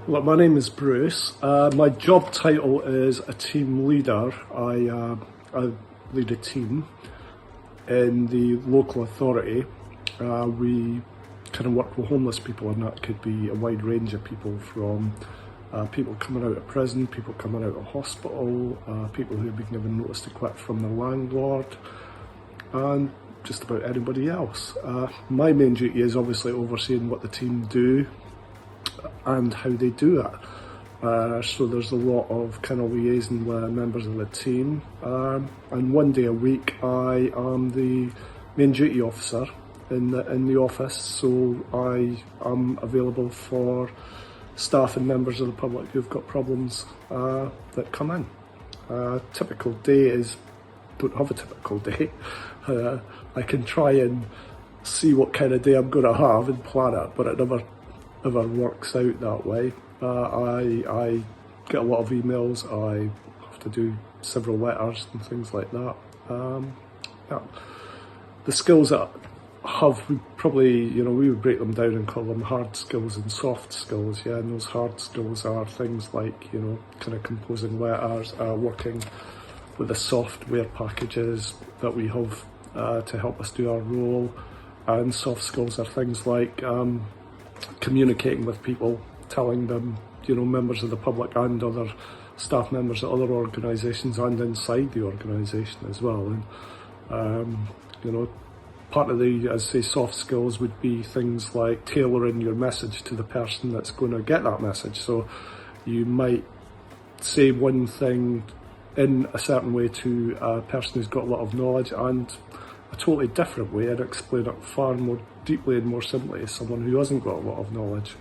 Well, my name is Bruce. My job title is a team leader. I lead a team in the local authority. We kind of work with homeless people, and that could be a wide range of people, from people coming out of prison, people coming out of hospital, people who have been given notice to quit from their landlord, and just about anybody else. My main duty is obviously overseeing what the team do and how they do it. So there's a lot of kind of liaison with members of the team, and one day a week I am the main duty officer in the office, so I am available for staff and members of the public who've got problems that come in. Typical day is, don't have a typical day. I can try and see what kind of day I'm going to have and plan it, but it never works out that way. I get a lot of emails, I have to do several letters and things like that. Yeah. The skills that I have, we would break them down and call them hard skills and soft skills. Yeah, and those hard skills are things like, kind of composing letters, working with the software packages that we have to help us do our role. And soft skills are things like communicating with people, telling them, members of the public and other staff members at other organisations and inside the organisation as well. And part of the, as I say, soft skills would be things like tailoring your message to the person that's going to get that message. So you might say one thing in a certain way to a person who's got a lot of knowledge, and a totally different way, and explain it far more deeply and more simply to someone who hasn't got a lot of knowledge.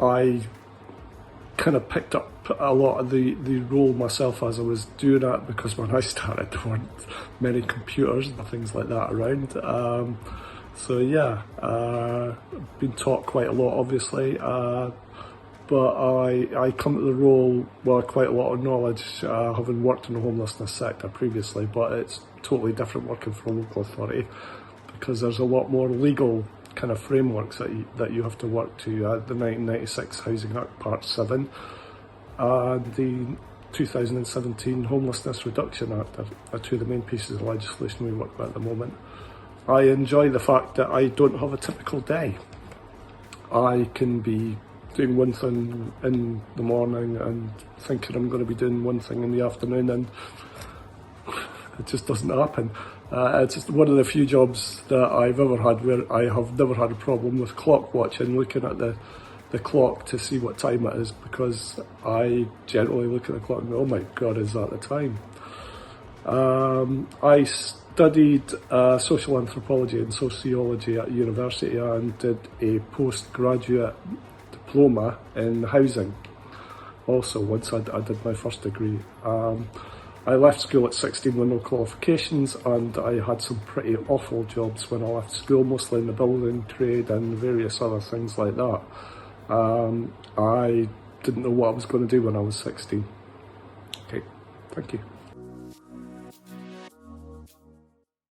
I kind of picked up a lot of the role myself as I was doing it, because when I started there weren't many computers and things like that around. So yeah, been taught quite a lot obviously, but I come to the role with quite a lot of knowledge, having worked in the homelessness sector previously, but it's totally different working for a local authority, because there's a lot more legal kind of frameworks that you have to work to. The 1996 Housing Act Part 7 and the 2017 Homelessness Reduction Act are two of the main pieces of legislation we work with at the moment. I enjoy the fact that I don't have a typical day. I can be doing one thing in the morning and thinking I'm going to be doing one thing in the afternoon, and it just doesn't happen. It's just one of the few jobs that I've ever had where I have never had a problem with clock watching, looking at the clock to see what time it is, because I generally look at the clock and go, oh my God, is that the time? I studied social anthropology and sociology at university and did a postgraduate diploma in housing also once I did my first degree. I left school at 16 with no qualifications, and I had some pretty awful jobs when I left school, mostly in the building trade and various other things like that. I didn't know what I was going to do when I was 16. Okay, thank you.